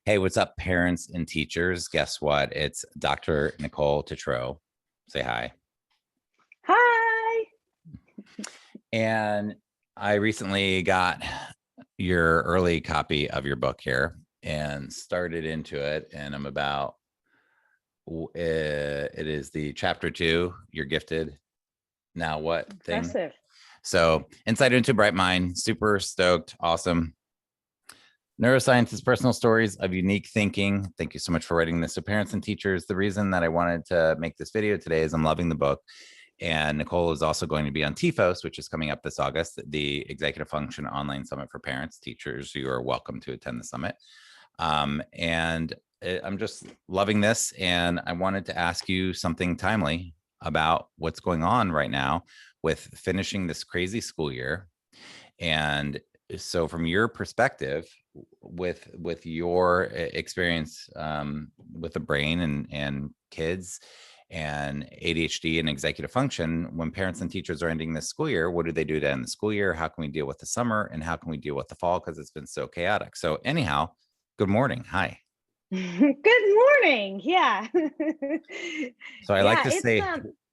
Hey, what's up, parents and teachers? Guess what? It's Dr. Nicole Tetreault. Say hi. Hi. And I recently got your early copy of your book here and started into it. And I'm about, it is the chapter 2, You're Gifted. Now what thing? Impressive. So, Insight into a Bright Mind, super stoked, awesome. Neuroscientist personal stories of unique thinking. Thank you so much for writing this. So parents and teachers, the reason that I wanted to make this video today is I'm loving the book. And Nicole is also going to be on TFOS, which is coming up this August, the Executive Function Online Summit for Parents. Teachers, you are welcome to attend the summit. I'm just loving this. And I wanted to ask you something timely about what's going on right now with finishing this crazy school year. And so from your perspective, with your experience with the brain and kids and ADHD and executive function, when parents and teachers are ending this school year, what do they do to end the school year? How can we deal with the summer, and how can we deal with the fall? Because it's been so chaotic. So anyhow, good morning. Hi. Good morning. Yeah. So I like Yeah, to it's say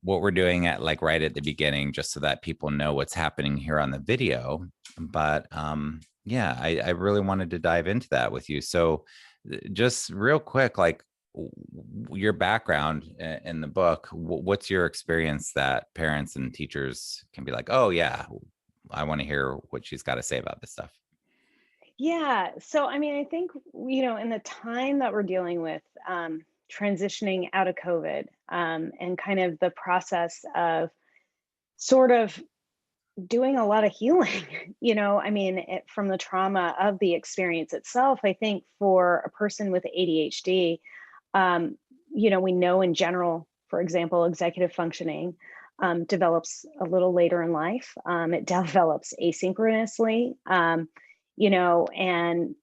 what we're doing at like right at the beginning, just so that people know what's happening here on the video. But yeah, I really wanted to dive into that with you. So just real quick, like your background in the book, what's your experience that parents and teachers can be like, oh yeah, I want to hear what she's got to say about this stuff. yeah. So I mean, I think in the time that we're dealing with, transitioning out of COVID, and kind of the process of sort of doing a lot of healing, I mean, from the trauma of the experience itself. I think for a person with ADHD, um, we know in general, for example, executive functioning develops a little later in life. It develops asynchronously, and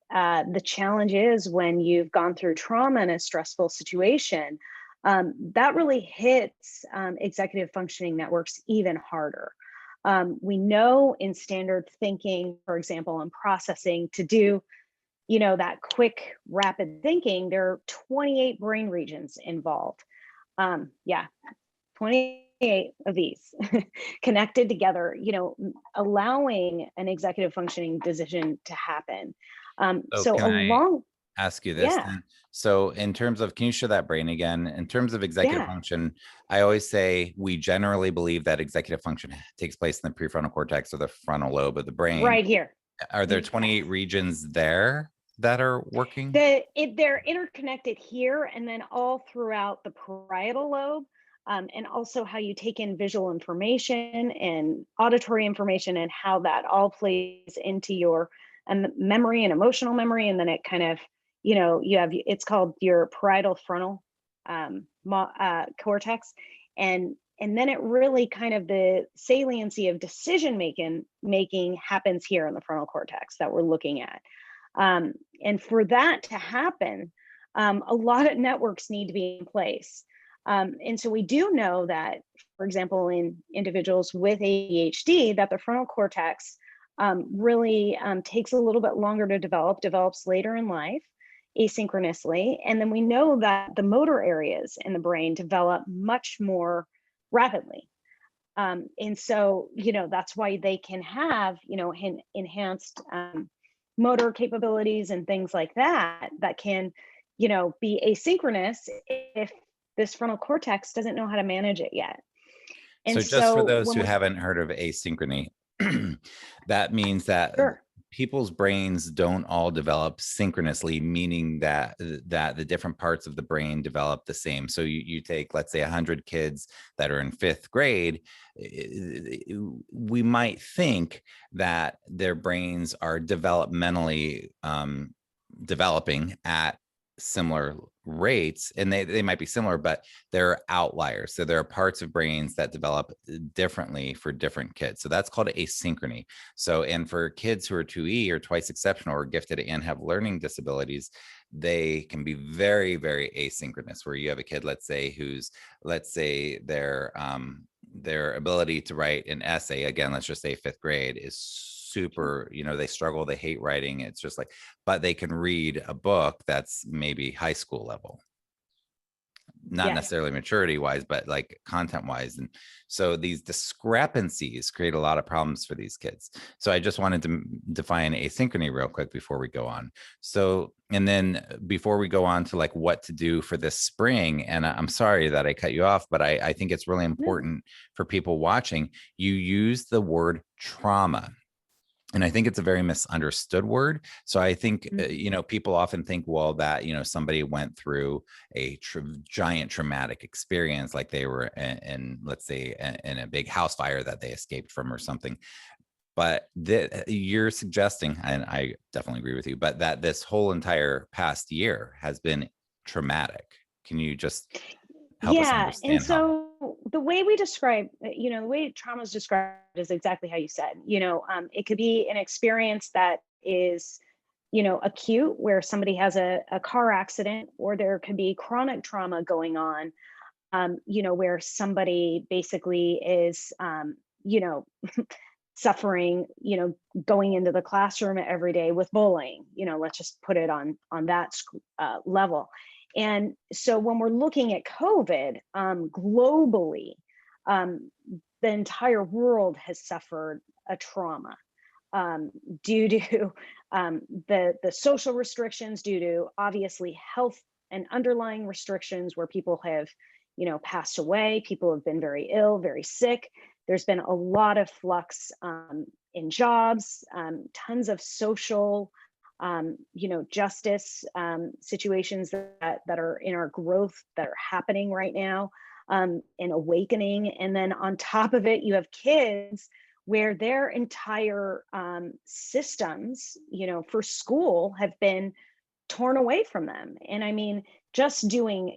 the challenge is when you've gone through trauma in a stressful situation, that really hits executive functioning networks even harder. We know in standard thinking, for example, and processing to do that quick, rapid thinking, there are 28 brain regions involved. Yeah, 28 of these connected together, allowing an executive functioning decision to happen. So So can I along, ask you this yeah, then? So in terms of, can you show that brain again? In terms of executive yeah, function, I always say we generally believe that executive function takes place in the prefrontal cortex or the frontal lobe of the brain. right here. Are there Yes. 28 regions there that are working? They're interconnected here and then all throughout the parietal lobe, and also how you take in visual information and auditory information and how that all plays into your memory and emotional memory. And then it kind of, you have, it's called your parietal frontal cortex. And then it really kind of, the saliency of decision making happens here in the frontal cortex that we're looking at. And for that to happen, a lot of networks need to be in place. And so we do know that, for example, in individuals with ADHD, that the frontal cortex really takes a little bit longer to develops later in life, asynchronously. And then we know that the motor areas in the brain develop much more rapidly. And so, that's why they can have, enhanced motor capabilities and things like that, that can, be asynchronous if this frontal cortex doesn't know how to manage it yet. So And just for so those when who we, haven't heard of asynchrony, that means that sure, people's brains don't all develop synchronously, meaning that the different parts of the brain develop the same. So you take, let's say, 100 kids that are in 5th grade, we might think that their brains are developmentally developing at similar rates, and they might be similar, but they're outliers. So there are parts of brains that develop differently for different kids. So that's called asynchrony. So, and for kids who are 2E or twice exceptional or gifted and have learning disabilities, they can be very, very asynchronous, where you have a kid, let's say their ability to write an essay, again, let's just say 5th grade, is super, they struggle, they hate writing. It's just like, but they can read a book that's maybe high school level, not Yes. necessarily maturity wise, but like content wise. And so these discrepancies create a lot of problems for these kids. So I just wanted to define asynchrony real quick before we go on. So, and then before we go on to like what to do for this spring, and I'm sorry that I cut you off, but I think it's really important for people watching. You use the word trauma. And I think it's a very misunderstood word. So I think, people often think, well, that, somebody went through a giant traumatic experience, like they were in, let's say, in a big house fire that they escaped from or something. But you're suggesting, and I definitely agree with you, but that this whole entire past year has been traumatic. Can you just help us And understand how? so the way we describe, the way trauma is described is exactly how you said. It could be an experience that is, acute, where somebody has a car accident, or there could be chronic trauma going on, where somebody basically is, suffering, going into the classroom every day with bullying. Let's just put it on that level. And so when we're looking at COVID, globally, the entire world has suffered a trauma, due to the social restrictions, due to obviously health and underlying restrictions, where people have, passed away, people have been very ill, very sick. There's been a lot of flux in jobs, tons of social, justice situations that are in our growth, that are happening right now, and awakening. And then on top of it, you have kids where their entire systems, for school, have been torn away from them. And I mean, just doing,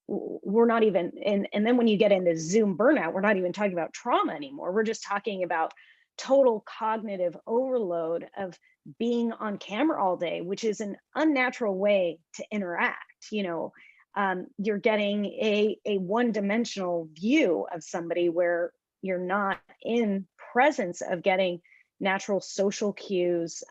we're not even, and then when you get into Zoom burnout, we're not even talking about trauma anymore. We're just talking about total cognitive overload of being on camera all day, which is an unnatural way to interact. You're getting a one-dimensional view of somebody, where you're not in presence of getting natural social cues.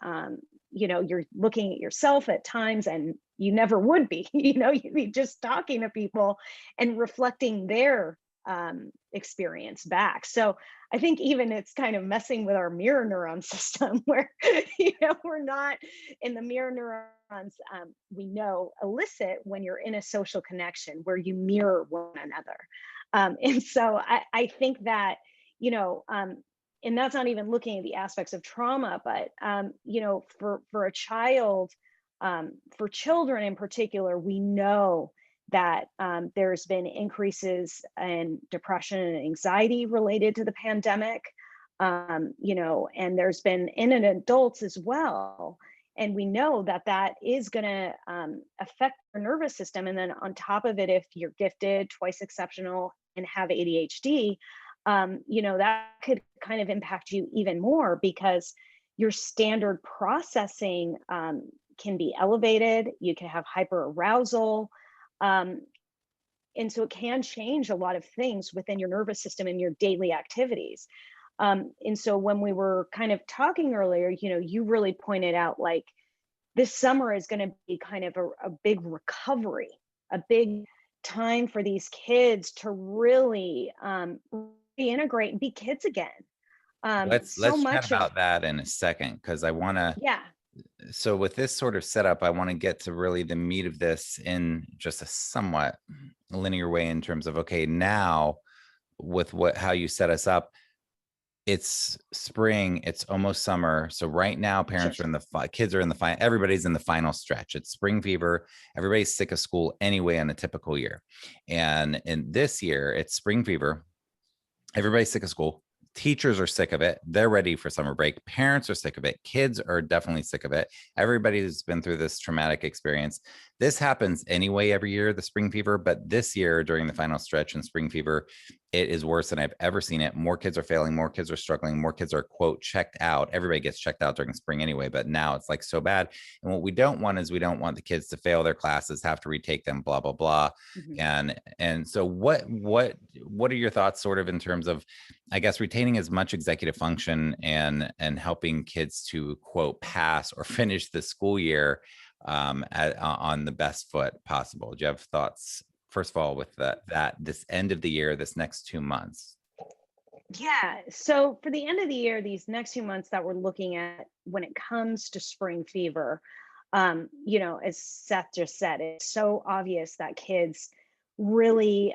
You're looking at yourself at times, and you never would be. You'd be just talking to people and reflecting their experience back. So I think even it's kind of messing with our mirror neuron system, where we're not in the mirror neurons. We know elicit when you're in a social connection where you mirror one another, and so I think that and that's not even looking at the aspects of trauma, but for a child, for children in particular, we know that there's been increases in depression and anxiety related to the pandemic, and there's been in adults as well. And we know that that is going to affect your nervous system. And then on top of it, if you're gifted, twice exceptional, and have ADHD, that could kind of impact you even more, because your standard processing can be elevated. You can have hyperarousal. And so it can change a lot of things within your nervous system and your daily activities. And so when we were kind of talking earlier, you really pointed out, like, this summer is going to be kind of a big recovery, a big time for these kids to really reintegrate and be kids again. Let's So chat much of, about that in a second, because I want to. yeah, So with this sort of setup, I want to get to really the meat of this in just a somewhat linear way, in terms of, okay, now with how you set us up, it's spring, it's almost summer. So right now, sure. parents are in the kids are in the everybody's in the final stretch. It's spring fever. Everybody's sick of school anyway in a typical year. And in this year, it's spring fever. Everybody's sick of school. Teachers are sick of it. They're ready for summer break. Parents are sick of it. Kids are definitely sick of it. Everybody's been through this traumatic experience. This happens anyway every year, the spring fever, but this year during the final stretch in spring fever, it is worse than I've ever seen it. More kids are failing, more kids are struggling, more kids are, quote, checked out. Everybody gets checked out during spring anyway, but now it's like so bad. And what we don't want is we don't want the kids to fail their classes, have to retake them, blah, blah, blah. Mhm. And so what are your thoughts sort of in terms of, I guess, retaining as much executive function and helping kids to, quote, pass or finish the school year on the best foot possible? Do you have thoughts, first of all, with that this end of the year, this next 2 months? Yeah. So for the end of the year, these next 2 months that we're looking at when it comes to spring fever, as Seth just said, it's so obvious that kids really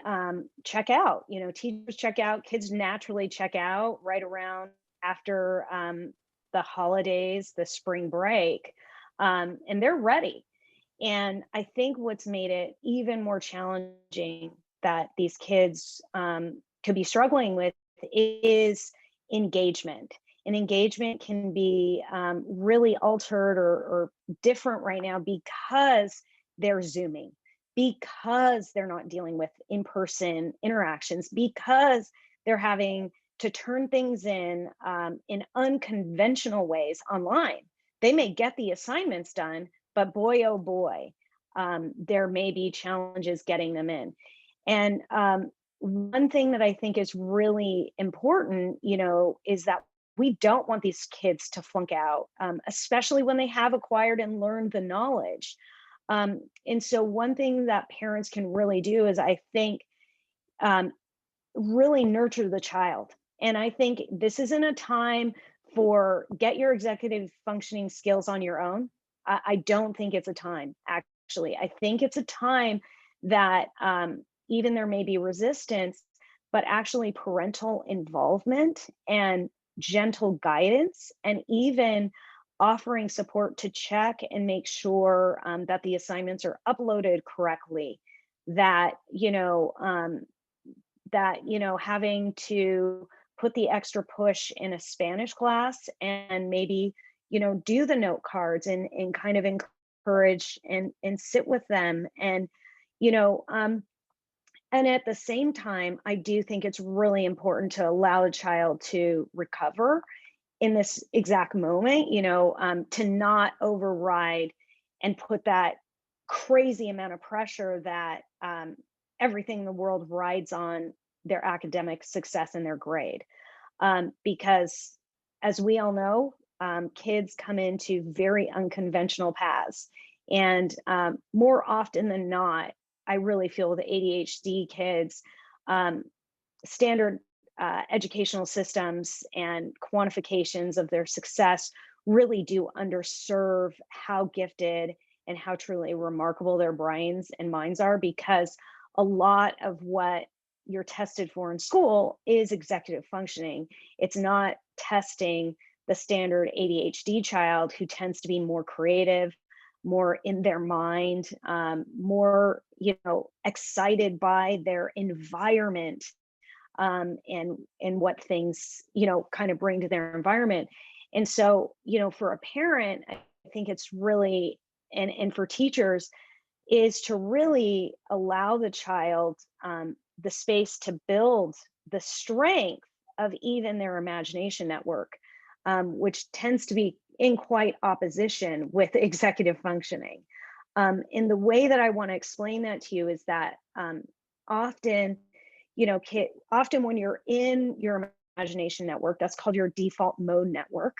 check out. Teachers check out, kids naturally check out right around after the holidays, the spring break, and they're ready. And I think what's made it even more challenging that these kids could be struggling with is engagement. And engagement can be really altered or different right now because they're Zooming, because they're not dealing with in person interactions, because they're having to turn things in unconventional ways online. They may get the assignments done, but boy, oh boy, there may be challenges getting them in. And one thing that I think is really important, is that we don't want these kids to flunk out, especially when they have acquired and learned the knowledge. And so, one thing that parents can really do is, I think, um, really nurture the child. And I think this isn't a time for get your executive functioning skills on your own. I don't think it's a time, actually. I think it's a time that even there may be resistance, but actually parental involvement and gentle guidance, and even offering support to check and make sure that the assignments are uploaded correctly, that having to put the extra push in a Spanish class and maybe, do the note cards and kind of encourage and sit with them. You know, um, and at the same time, I do think it's really important to allow a child to recover in this exact moment, to not override and put that crazy amount of pressure that everything in the world rides on their academic success and their grade. Because as we all know, kids come into very unconventional paths. And more often than not, I really feel the ADHD kids, um, standard educational systems and quantifications of their success really do underserve how gifted and how truly remarkable their brains and minds are, because a lot of what you're tested for in school is executive functioning. It's not testing the standard ADHD child, who tends to be more creative, more in their mind, more excited by their environment, and what things kind of bring to their environment. And so, for a parent, I think it's really, and for teachers, is to really allow the child the space to build the strength of even their imagination network, which tends to be in quite opposition with executive functioning. And the way that I want to explain that to you is that often, often when you're in your imagination network, that's called your default mode network.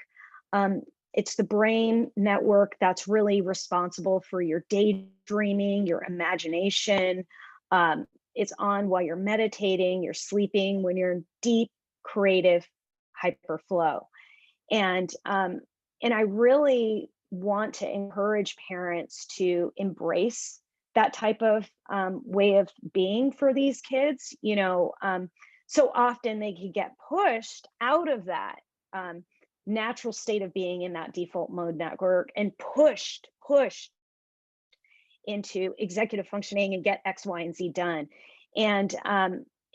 It's the brain network that's really responsible for your daydreaming, your imagination. Um, it's on while you're meditating, you're sleeping, when you're in deep creative hyperflow. And I really want to encourage parents to embrace that type of way of being for these kids. So often they could get pushed out of that natural state of being in that default mode network and pushed into executive functioning and get X, Y, and Z done. And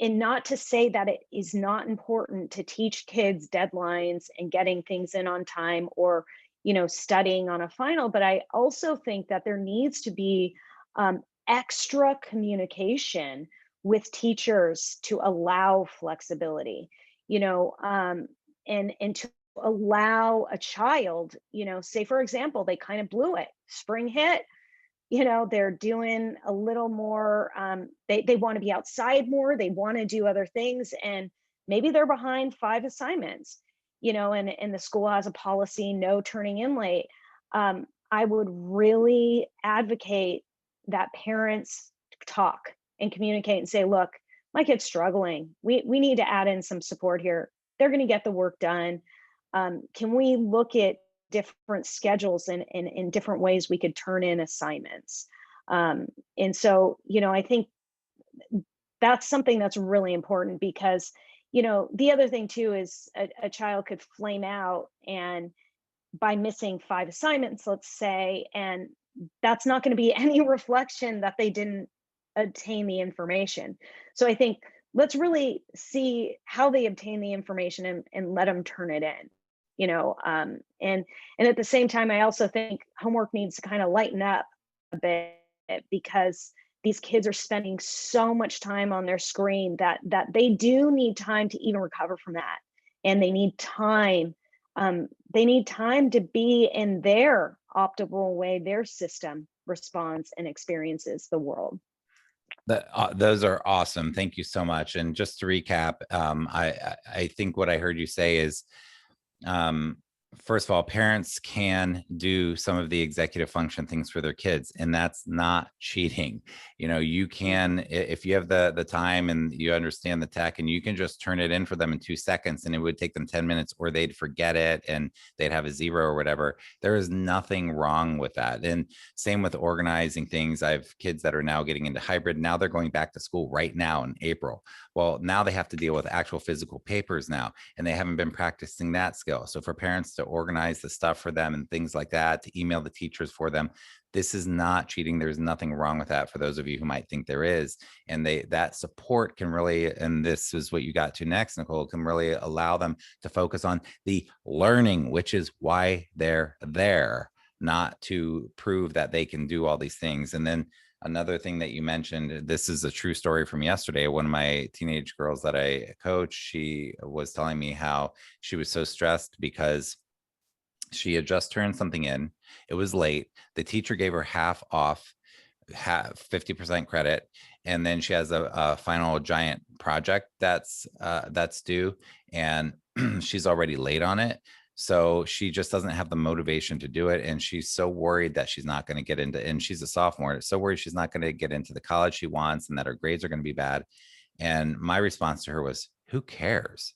not to say that it is not important to teach kids deadlines and getting things in on time, or studying on a final, but I also think that there needs to be extra communication with teachers to allow flexibility, you know, and to allow a child, you know, say for example, they kind of blew it, spring hit, you know, they're doing a little more, they want to be outside more, they want to do other things, and maybe they're behind 5 assignments, you know, and the school has a policy, no turning in late. I would really advocate that parents talk and communicate and say, look, my kid's struggling, we need to add in some support here, they're going to get the work done. Can we look at different schedules and different ways we could turn in assignments? And so, you know, I think that's something that's really important, because, you know, the other thing too is a child could flame out and by missing 5 assignments, let's say, and that's not going to be any reflection that they didn't obtain the information. So I think let's really see how they obtain the information, and let them turn it in, you know. And at the same time, I also think homework needs to kind of lighten up a bit, because these kids are spending so much time on their screen that they do need time to even recover from that, and they need time to be in their optimal way their system responds and experiences the world. Those are awesome. Thank you so much. And just to recap, I think what I heard you say is, um, first of all, parents can do some of the executive function things for their kids, and that's not cheating. You know, you can, if you have the time and you understand the tech, and you can just turn it in for them in 2 seconds, and it would take them 10 minutes, or they'd forget it and they'd have a 0 or whatever. There is nothing wrong with that. And same with organizing things. I have kids that are now getting into hybrid. Now they're going back to school right now in April. Well, now they have to deal with actual physical papers now, and they haven't been practicing that skill. So for parents to organize the stuff for them and things like that, to email the teachers for them, this is not cheating. There's nothing wrong with that, for those of you who might think there is. And that support can really, and this is what you got to next, Nicole, can really allow them to focus on the learning, which is why they're there, not to prove that they can do all these things. And then another thing that you mentioned, this is a true story from yesterday. One of my teenage girls that I coach, she was telling me how she was so stressed because she had just turned something in. It was late. The teacher gave her half off, 50% credit. And then she has a final giant project that's due, and she's already late on it. So she just doesn't have the motivation to do it. And she's so worried that she's not going to get into, and she's a sophomore, so worried she's not going to get into the college she wants, and that her grades are going to be bad. And my response to her was, who cares?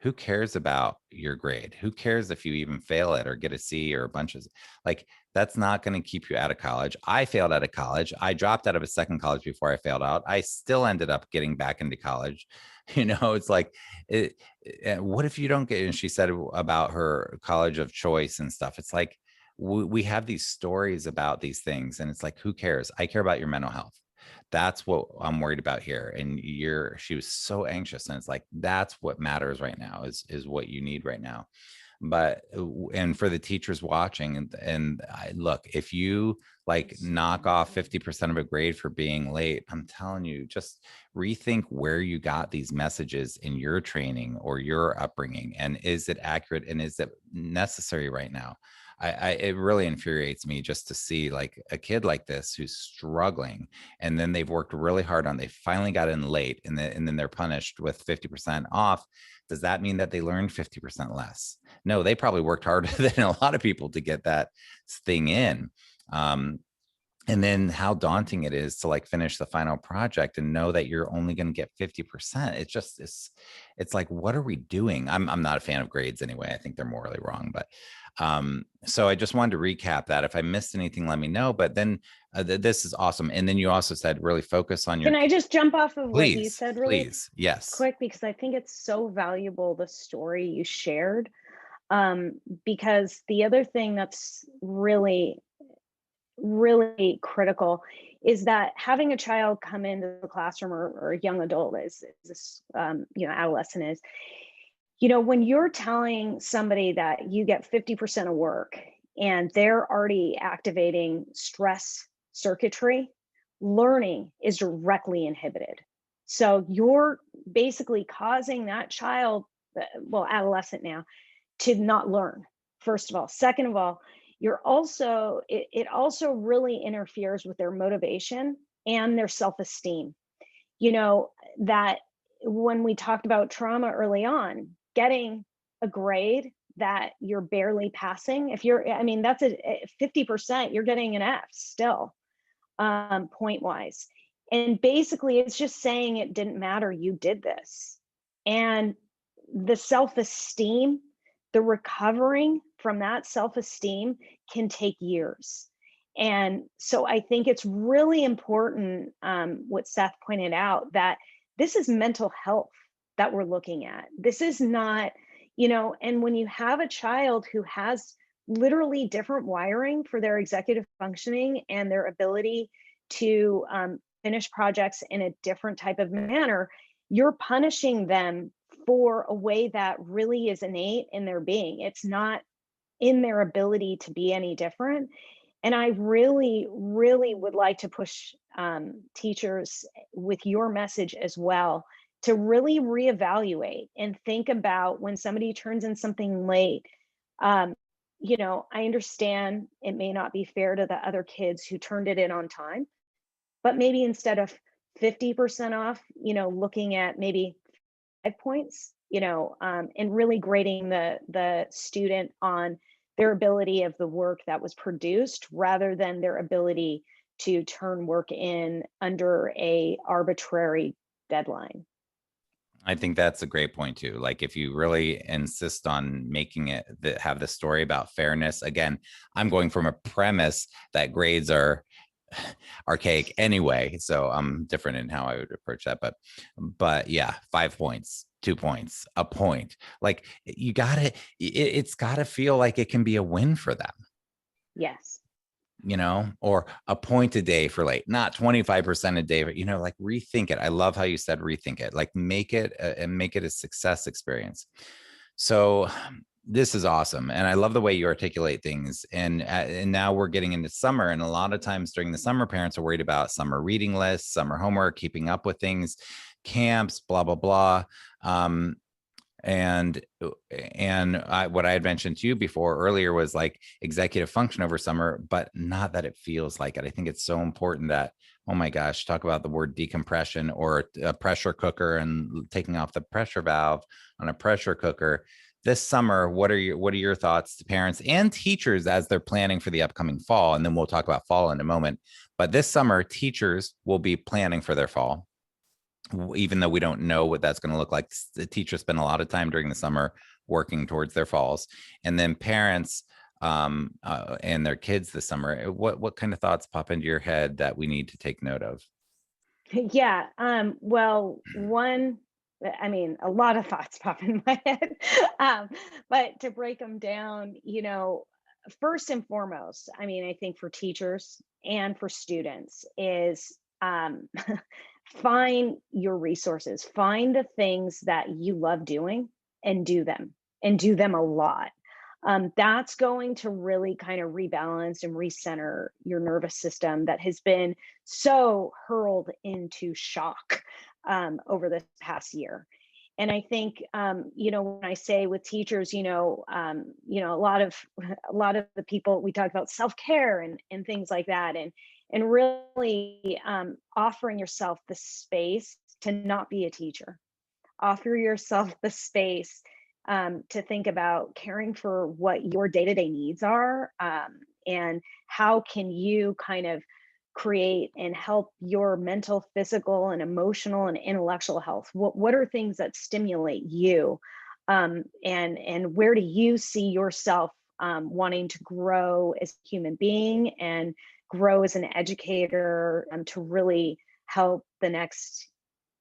Who cares about your grade? Who cares if you even fail it or get a C or a bunch of, like, that's not going to keep you out of college. I failed out of college. I dropped out of a second college before I failed out. I still ended up getting back into college. You know, it's like, what if you don't get, and she said about her college of choice and stuff. It's like, we have these stories about these things, and it's like, who cares? I care about your mental health. That's what I'm worried about here. And she was so anxious, and it's like, that's what matters right now, is what you need right now. But, and for the teachers watching, and look, if you like knock off 50% of a grade for being late, I'm telling you, just rethink where you got these messages in your training or your upbringing, and is it accurate, and is it necessary right now? It really infuriates me just to see like a kid like this who's struggling, and then they've worked really hard on, they finally got in late, and then they're punished with 50% off. Does that mean that they learned 50% less? No, they probably worked harder than a lot of people to get that thing in. And then how daunting it is to like finish the final project and know that you're only going to get 50%. It's like, what are we doing? I'm not a fan of grades anyway. I think they're morally wrong, but so I just wanted to recap that. If I missed anything, let me know. But then this is awesome. And then you also said really focus on your. Can I just jump off of what you said really please? Yes. quick, because I think it's so valuable, the story you shared. Because the other thing that's really, really critical is that having a child come into the classroom, or a young adult is this, you know, adolescent is, you know, when you're telling somebody that you get 50% of work and they're already activating stress circuitry, learning is directly inhibited. So you're basically causing that child, well, adolescent now, to not learn, first of all. Second of all, you're also, it also really interferes with their motivation and their self-esteem. You know, that when we talked about trauma early on, getting a grade that you're barely passing, if you're, I mean, that's a 50%, you're getting an F still, point wise. And basically, it's just saying it didn't matter, you did this. And the self-esteem, the recovering from that self-esteem can take years. And so I think it's really important, what Seth pointed out, that this is mental health that we're looking at. This is not, you know, and when you have a child who has literally different wiring for their executive functioning and their ability to finish projects in a different type of manner, you're punishing them for a way that really is innate in their being. It's not in their ability to be any different. And I really, really would like to push teachers with your message as well to really reevaluate and think about when somebody turns in something late. Um, you know, I understand it may not be fair to the other kids who turned it in on time, but maybe instead of 50% off, you know, looking at maybe 5 points, you know, and really grading the student on their ability of the work that was produced rather than their ability to turn work in under a arbitrary deadline. I think that's a great point too. Like if you really insist on making it that have the story about fairness, again, I'm going from a premise that grades are archaic anyway. So I'm different in how I would approach that. But yeah, 5 points, 2 points, a point. Like you gotta, it's gotta feel like it can be a win for them. Yes. You know, or a point a day for late, not 25% a day, but, you know, like rethink it. I love how you said rethink it, like make it and make it a success experience. So this is awesome. And I love the way you articulate things. And now we're getting into summer. And a lot of times during the summer, parents are worried about summer reading lists, summer homework, keeping up with things, camps, blah, blah, blah. And what I had mentioned to you before earlier was like executive function over summer, but not that it feels like it. I think it's so important that, oh my gosh, talk about the word decompression or a pressure cooker and taking off the pressure valve on a pressure cooker. This summer, what are your thoughts to parents and teachers as they're planning for the upcoming fall? And then we'll talk about fall in a moment. But this summer, teachers will be planning for their fall, even though we don't know what that's going to look like. The teachers spend a lot of time during the summer working towards their falls, and then parents and their kids this summer. What kind of thoughts pop into your head that we need to take note of? Yeah. Well, one, I mean, a lot of thoughts pop in my head. But to break them down, you know, first and foremost, I mean, I think for teachers and for students is find your resources, find the things that you love doing and do them a lot. That's going to really kind of rebalance and recenter your nervous system that has been so hurled into shock over this past year. And I think, you know, when I say with teachers, a lot of the people we talk about self-care and things like that, and really offering yourself the space to not be a teacher, offer yourself the space to think about caring for what your day-to-day needs are, and how can you kind of create and help your mental, physical, and emotional and intellectual health. What are things that stimulate you, and where do you see yourself wanting to grow as a human being and grow as an educator, to really help the next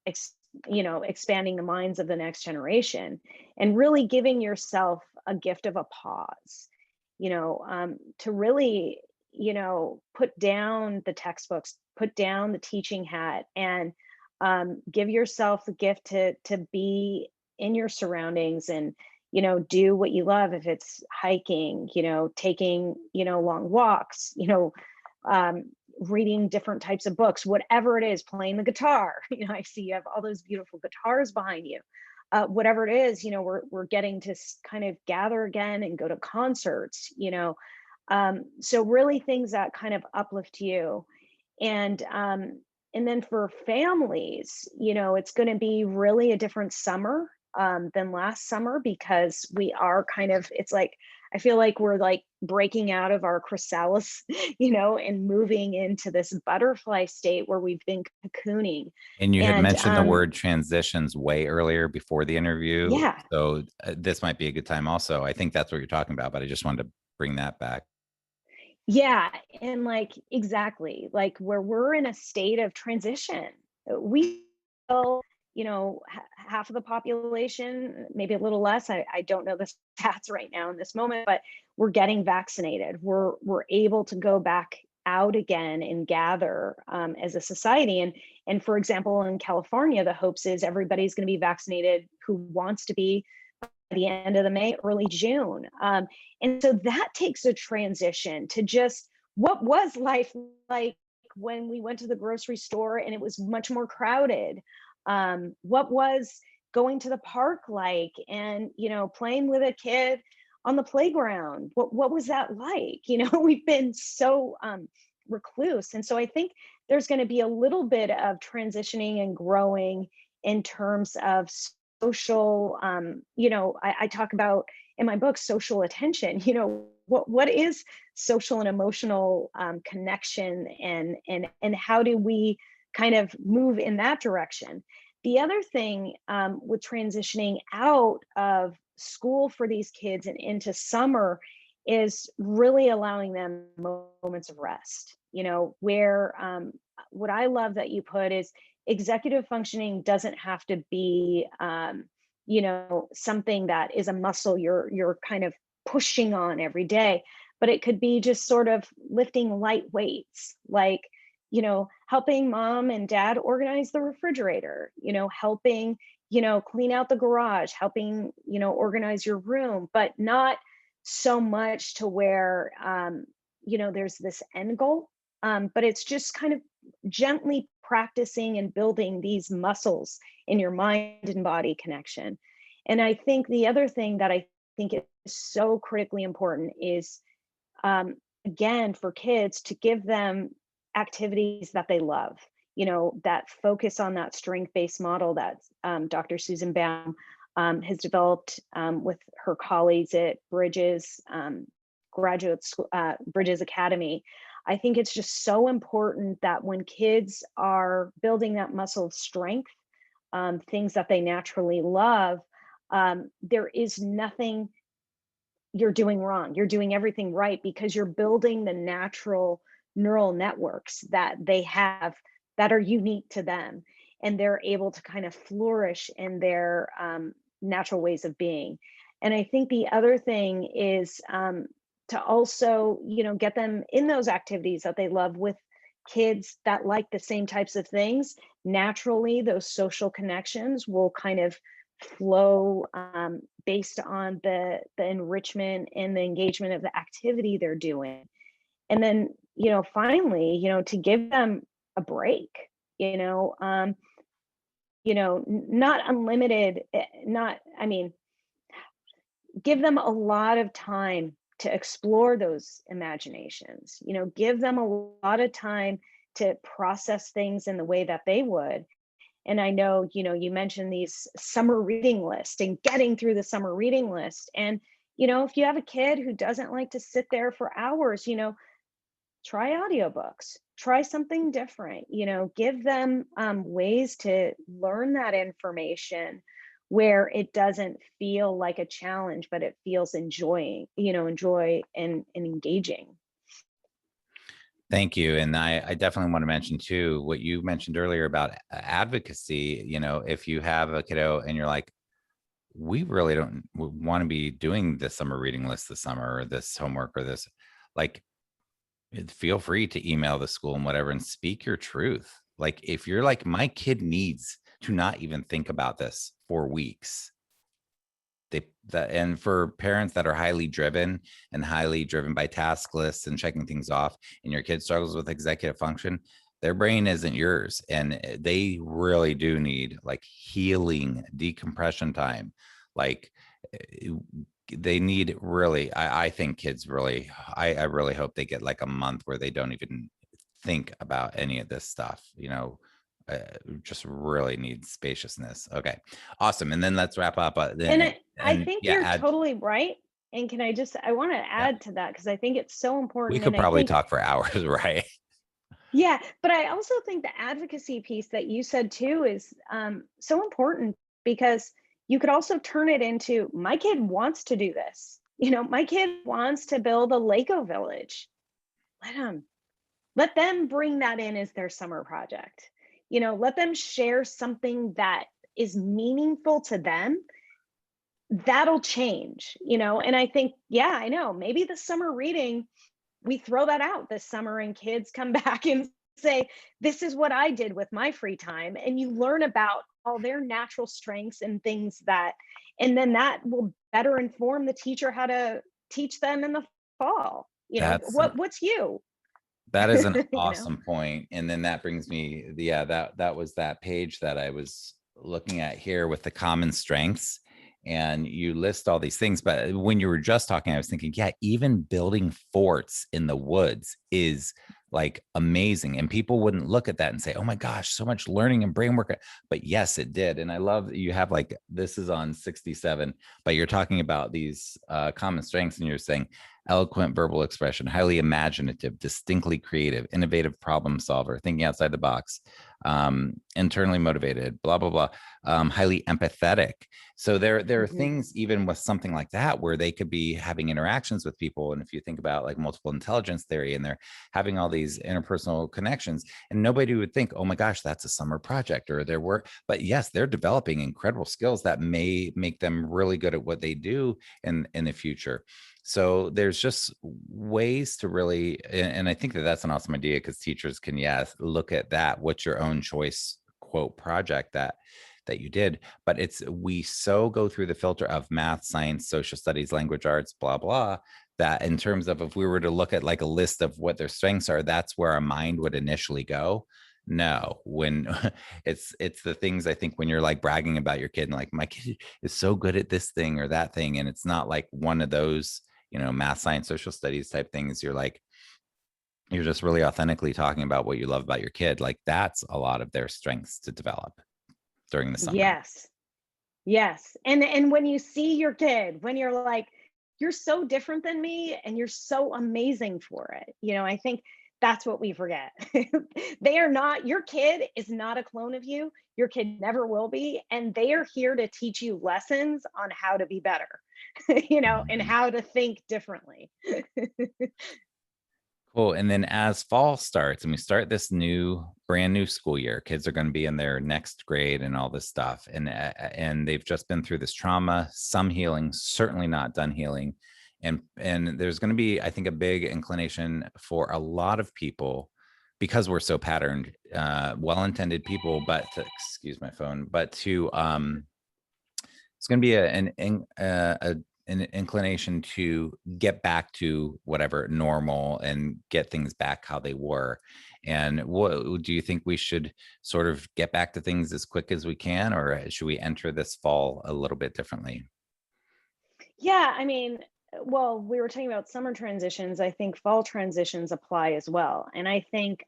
expanding the minds of the next generation, and really giving yourself a gift of a pause, to really, put down the textbooks, put down the teaching hat, and give yourself the gift to be in your surroundings and, do what you love. If it's hiking, taking, long walks, um, reading different types of books, whatever it is, playing the guitar. I see you have all those beautiful guitars behind you. Whatever it is, we're getting to kind of gather again and go to concerts. So really things that kind of uplift you. And then for families, it's going to be really a different summer than last summer, because we are kind of, it's like, I feel like we're like breaking out of our chrysalis, and moving into this butterfly state where we've been cocooning. And you had And mentioned the word transitions way earlier before the interview. yeah, So this might be a good time also. I think that's what you're talking about, but I just wanted to bring that back. yeah. And like, exactly, like where we're in a state of transition, we still, half of the population, maybe a little less. I don't know the stats right now in this moment, but we're getting vaccinated. We're able to go back out again and gather as a society. And for example, in California, the hopes is everybody's going to be vaccinated who wants to be by the end of the May, early June. And so that takes a transition to just what was life like when we went to the grocery store and it was much more crowded. What was going to the park like, and playing with a kid on the playground? What was that like? We've been so recluse, and so I think there's going to be a little bit of transitioning and growing in terms of social. I talk about in my book social attention. What is social and emotional connection, and how do we kind of move in that direction? The other thing with transitioning out of school for these kids and into summer is really allowing them moments of rest, where what I love that you put is executive functioning doesn't have to be, something that is a muscle you're kind of pushing on every day, but it could be just sort of lifting light weights, like helping mom and dad organize the refrigerator, helping, clean out the garage, helping, organize your room, but not so much to where, there's this end goal. But it's just kind of gently practicing and building these muscles in your mind and body connection. And I think the other thing that I think is so critically important is, again, for kids to give them activities that they love, that focus on that strength-based model that Dr. Susan Baum has developed with her colleagues at Bridges Graduate School, Bridges Academy. I think it's just so important that when kids are building that muscle of strength, things that they naturally love, there is nothing you're doing wrong. You're doing everything right, because you're building the natural neural networks that they have that are unique to them, and they're able to kind of flourish in their natural ways of being. And I think the other thing is to also, get them in those activities that they love with kids that like the same types of things. Naturally, those social connections will kind of flow based on the enrichment and the engagement of the activity they're doing. And then, finally, to give them a break, not unlimited, give them a lot of time to explore those imaginations, give them a lot of time to process things in the way that they would. And I know, you mentioned these summer reading lists and getting through the summer reading list. And, if you have a kid who doesn't like to sit there for hours, try audiobooks, try something different, give them ways to learn that information where it doesn't feel like a challenge, but it feels enjoy and engaging. Thank you. And I definitely want to mention too, what you mentioned earlier about advocacy. If you have a kiddo and you're like, we really don't want to be doing this summer reading list this summer, or this homework, or this, like, feel free to email the school and whatever, and speak your truth. Like, if you're like, my kid needs to not even think about this for weeks, And for parents that are highly driven by task lists and checking things off, and your kid struggles with executive function, their brain isn't yours, and they really do need like healing decompression time. Like they need really, I think kids really, I really hope they get like a month where they don't even think about any of this stuff, just really needs spaciousness. Okay, awesome. And then let's wrap up. And I And think yeah, you're totally right. And I want to yeah, add to that because I think it's so we important. could And I probably think, talk for hours, right? yeah, but I also think the advocacy piece that you said too is so important because you could also turn it into my kid wants to do this. My kid wants to build a Lego village. Let them. Let them bring that in as their summer project. Let them share something that is meaningful to them. That'll change. And I think, yeah, I know, maybe the summer reading, we throw that out this summer and kids come back and say, this is what I did with my free time. And you learn about all their natural strengths and things and then that will better inform the teacher how to teach them in the fall. That's What's you? That is an you know? awesome point. And then that brings me, yeah, that was that page that I was looking at here with the common strengths. And you list all these things. But when you were just talking, I was thinking, yeah, even building forts in the woods is like amazing. And people wouldn't look at that and say, oh my gosh, so much learning and brain work. But yes, it did. And I love that you have like, this is on 67, but you're talking about these common strengths, and you're saying eloquent verbal expression, highly imaginative, distinctly creative, innovative problem solver, thinking outside the box, internally motivated, blah, blah, blah, highly empathetic. So there are Mhm. things even with something like that where they could be having interactions with people. And if you think about like multiple intelligence theory, and they're having all these interpersonal connections, and nobody would think, oh my gosh, that's a summer project or their work. But yes, they're developing incredible skills that may make them really good at what they do in the future. So there's just ways to really, and I think that that's an awesome idea, because teachers can, yes, look at that. What's your own choice quote project that you did? But we so go through the filter of math, science, social studies, language arts, blah, blah, that in terms of if we were to look at like a list of what their strengths are, that's where our mind would initially go. No, when it's the things, I think, when you're like bragging about your kid and like, my kid is so good at this thing or that thing, and it's not like one of those, math, science, social studies type things, you're just really authentically talking about what you love about your kid. Like that's a lot of their strengths to develop during the summer. Yes. Yes. And when you see your kid, when you're like, you're so different than me and you're so amazing for it. I think that's what we forget. They are not, your kid is not a clone of you. Your kid never will be. And they are here to teach you lessons on how to be better, and Mhm. how to think differently. Cool. And then as fall starts and we start this brand new school year, kids are going to be in their next grade and all this stuff. And they've just been through this trauma, some healing, certainly not done healing. And there's going to be, I think, a big inclination for a lot of people, because we're so patterned, well-intended people, but excuse my phone, but to it's going to be an inclination to get back to whatever normal and get things back how they were. And what do you think, we should sort of get back to things as quick as we can, or should we enter this fall a little bit differently? Yeah, I mean, well, we were talking about summer transitions. I think fall transitions apply as well. And I think,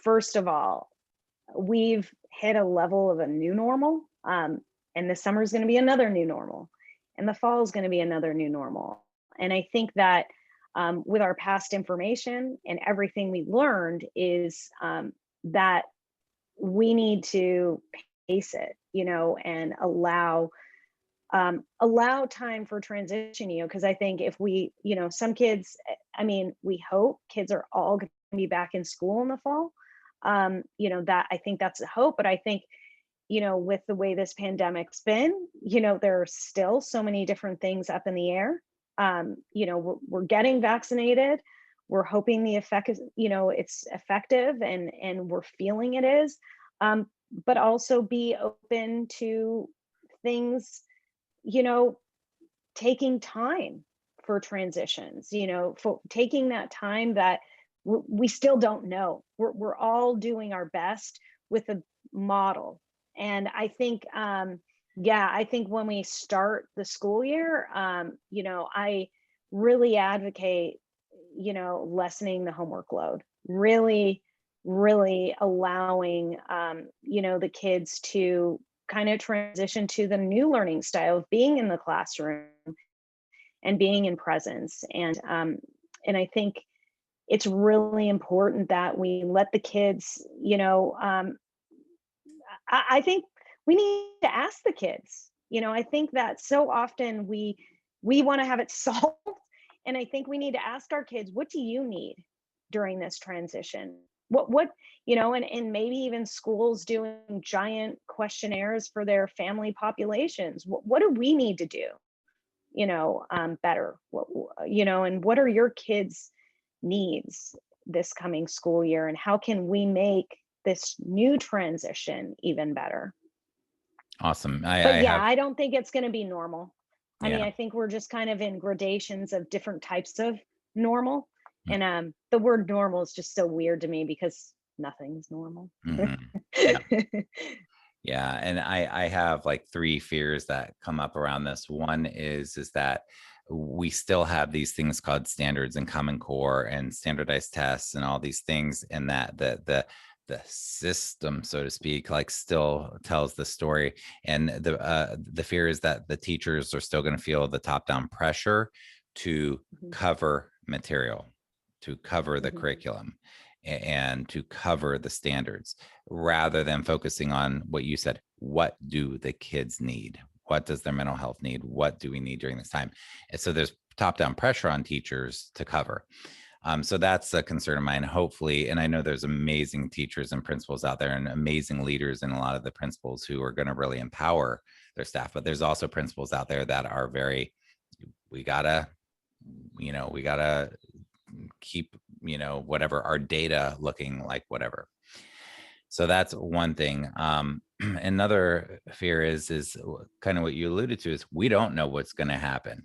first of all, we've hit a level of a new normal. And the summer is going to be another new normal. And the fall is going to be another new normal. And I think that with our past information and everything we learned is that we need to pace it, and allow time for transition, because I think if we, some kids, I mean, we hope kids are all going to be back in school in the fall. That, I think that's a hope, but I think, with the way this pandemic's been, there are still so many different things up in the air. We're getting vaccinated. We're hoping the effect is, it's effective, and we're feeling it is, but also be open to things taking time for transitions, for taking that time that we still don't know. We're all doing our best with a model. And I think, I think when we start the school year, I really advocate, lessening the homework load, really, really allowing, the kids to kind of transition to the new learning style of being in the classroom and being in presence. And I think it's really important that we let the kids, I think we need to ask the kids. I think that so often we want to have it solved. And I think we need to ask our kids, what do you need during this transition? What and maybe even schools doing giant questionnaires for their family populations. What do we need to do, better? And what are your kids' needs this coming school year? And how can we make this new transition even better? Awesome. I don't think it's going to be normal. I mean, Yeah. I think we're just kind of in gradations of different types of normal. And the word normal is just so weird to me because nothing's normal. Yeah. Yeah. And I have like 3 fears that come up around this. One is that we still have these things called standards and Common Core and standardized tests and all these things, and that the system, so to speak, like still tells the story. And the fear is that the teachers are still going to feel the top-down pressure to cover material, to cover the curriculum, and to cover the standards, rather than focusing on what you said. What do the kids need? What does their mental health need? What do we need during this time? And so there's top-down pressure on teachers to cover. So that's a concern of mine, hopefully. And I know there's amazing teachers and principals out there and amazing leaders in a lot of the principals who are going to really empower their staff. But there's also principals out there that are very, we gotta keep, whatever, our data looking like whatever. So that's one thing. Another fear is kind of what you alluded to, is we don't know what's going to happen.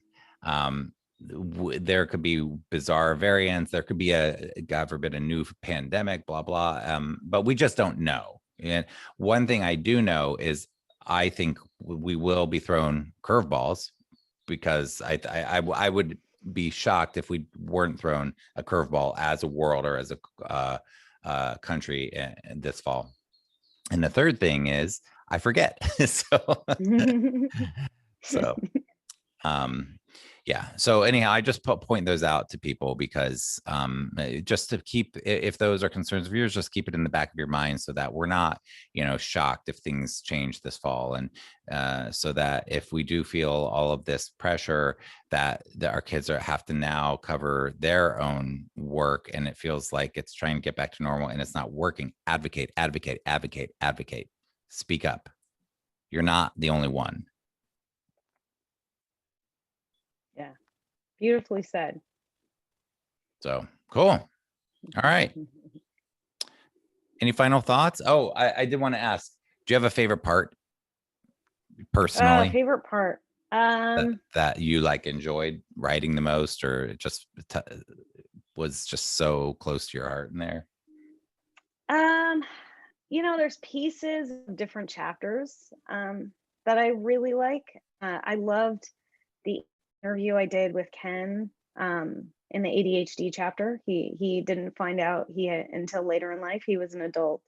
There could be bizarre variants. There could be God forbid, a new pandemic, blah, blah. But we just don't know. And one thing I do know is I think we will be thrown curveballs, because I would be shocked if we weren't thrown a curveball as a world or as a country this fall. And the third thing is I forget. Yeah. So anyhow, I just point those out to people because just to keep, if those are concerns of yours, just keep it in the back of your mind so that we're not, shocked if things change this fall. And so that if we do feel all of this pressure that our kids have to now cover their own work, and it feels like it's trying to get back to normal and it's not working, advocate, advocate, advocate, advocate. Speak up. You're not the only one. Yeah. Beautifully said. So cool. All right. Any final thoughts? Oh, I did want to ask, do you have a favorite part personally? Favorite part? That you like enjoyed writing the most, or it just was just so close to your heart in there? There's pieces of different chapters that I really like. I loved the interview I did with Ken in the ADHD chapter. He didn't find out until later in life he was an adult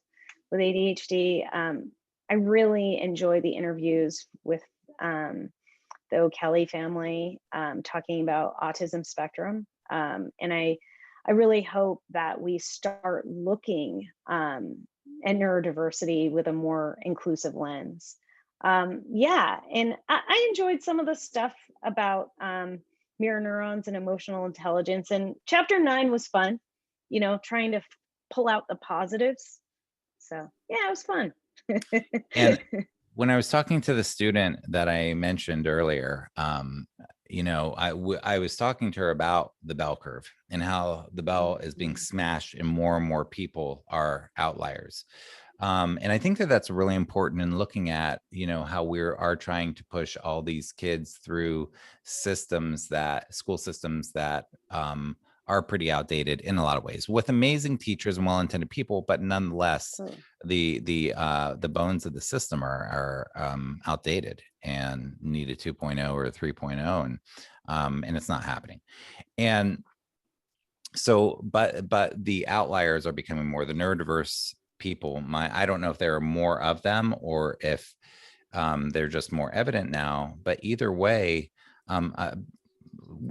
with ADHD. I really enjoy the interviews with the O'Kelly family talking about autism spectrum. And I really hope that we start looking at neurodiversity with a more inclusive lens. And I enjoyed some of the stuff about mirror neurons and emotional intelligence. And chapter 9 was fun, trying to pull out the positives. So yeah, it was fun. And when I was talking to the student that I mentioned earlier, I was talking to her about the bell curve and how the bell is being smashed and more people are outliers. And I think that that's really important in looking at, how we are trying to push all these kids through school systems that are pretty outdated in a lot of ways, with amazing teachers and well-intended people, but nonetheless, Mm. the bones of the system are outdated and need a 2.0 or a 3.0, and it's not happening. And so, but the outliers are becoming more the neurodiverse people. I don't know if there are more of them or if they're just more evident now, but either way, um, uh,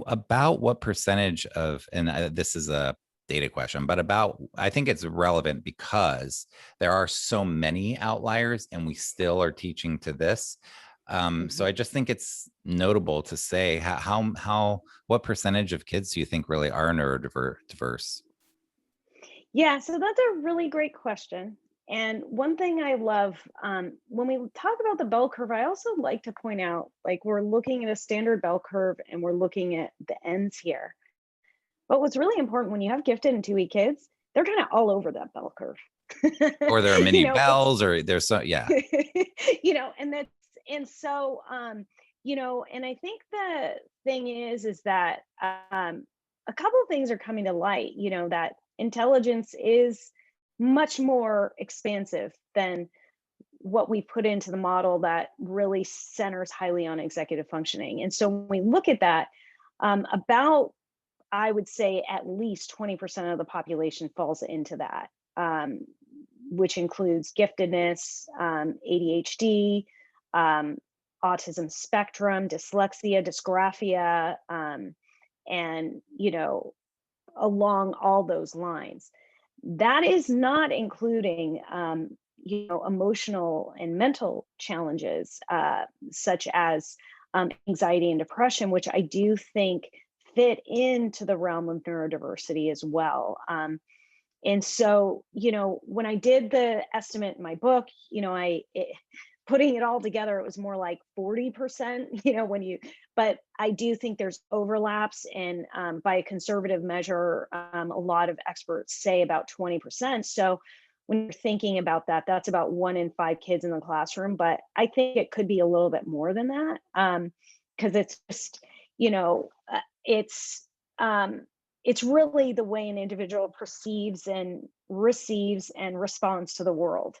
about what percentage of, and this is a data question, but I think it's relevant because there are so many outliers and we still are teaching to this. So I just think it's notable to say what percentage of kids do you think really are neurodiverse? Yeah, so that's a really great question. And one thing I love, when we talk about the bell curve, I also like to point out, like, we're looking at a standard bell curve and we're looking at the ends here. But what's really important when you have gifted and 2E kids, they're kind of all over that bell curve. Or there are you many know, it's bells, or there's so, yeah. and that's, and so and I think the thing is that a couple of things are coming to light, that intelligence is much more expansive than what we put into the model that really centers highly on executive functioning. And so when we look at that, about, I would say, at least 20% of the population falls into that, which includes giftedness, ADHD, um, autism spectrum, dyslexia, dysgraphia, and along all those lines. That is not including emotional and mental challenges, such as anxiety and depression, which I do think fit into the realm of neurodiversity as well. And so, when I did the estimate in my book, putting it all together, it was more like 40%, but I do think there's overlaps. And by a conservative measure, a lot of experts say about 20%. So when you're thinking about that, that's about 1 in 5 kids in the classroom. But I think it could be a little bit more than that, because it's just, it's, it's really the way an individual perceives and receives and responds to the world.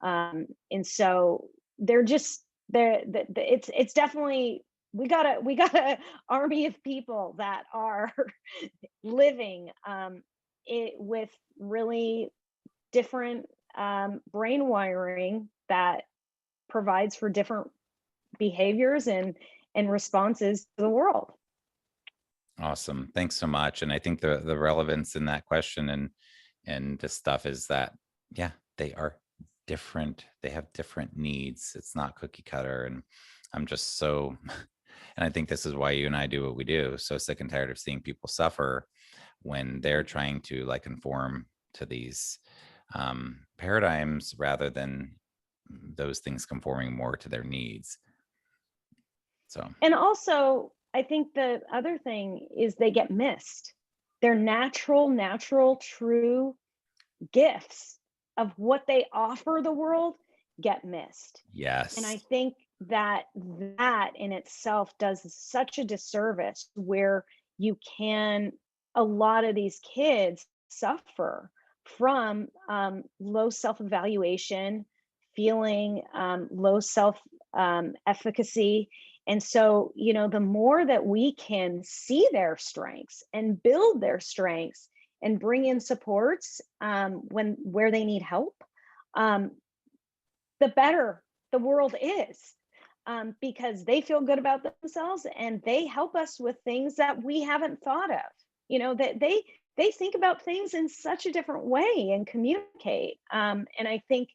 And so they're just there. It's definitely, we got a army of people that are living it with really different brain wiring that provides for different behaviors and responses to the world. Awesome. Thanks so much. And I think the relevance in that question and this stuff is that, yeah, they are different. They have different needs. It's not cookie cutter. And I'm just so, and I think this is why you and I do what we do. So sick and tired of seeing people suffer when they're trying to like conform to these paradigms rather than those things conforming more to their needs. So, And also, I think the other thing is they get missed. Their natural, true gifts of what they offer the world get missed. And I yes. think that that in itself does such a disservice, where you can, a lot of these kids suffer from low self-evaluation, feeling low self efficacy. And so, the more that we can see their strengths and build their strengths and bring in supports where they need help, um, the better the world is, because they feel good about themselves and they help us with things that we haven't thought of. That they think about things in such a different way and communicate. And I think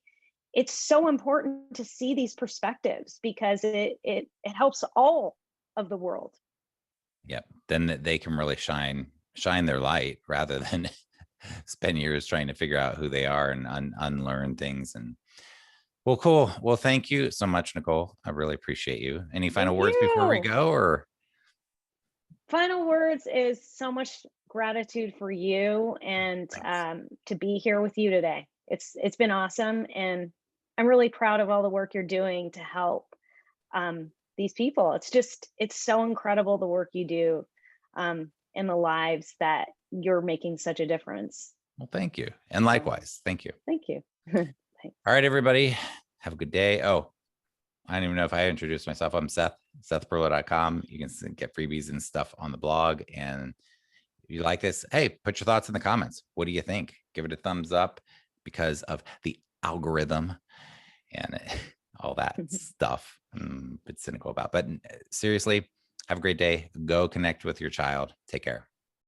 it's so important to see these perspectives, because it helps all of the world. Yep. Then they can really shine their light rather than spend years trying to figure out who they are and unlearn things. And well, cool. Well, thank you so much, Nicole. I really appreciate you. Any final Thank words before we you. go, or? Final words is so much gratitude for you and Thanks. to be here with you today. it's been awesome, and I'm really proud of all the work you're doing to help these people. It's so incredible the work you do in the lives that you're making such a difference. Well, thank you. And likewise, thank you. Thank you. All right, everybody, have a good day. Oh, I don't even know if I introduced myself. I'm Seth, SethPerler.com. You can get freebies and stuff on the blog. And if you like this, hey, put your thoughts in the comments. What do you think? Give it a thumbs up because of the algorithm and all that stuff I'm a bit cynical about. But seriously, have a great day. Go connect with your child. Take care.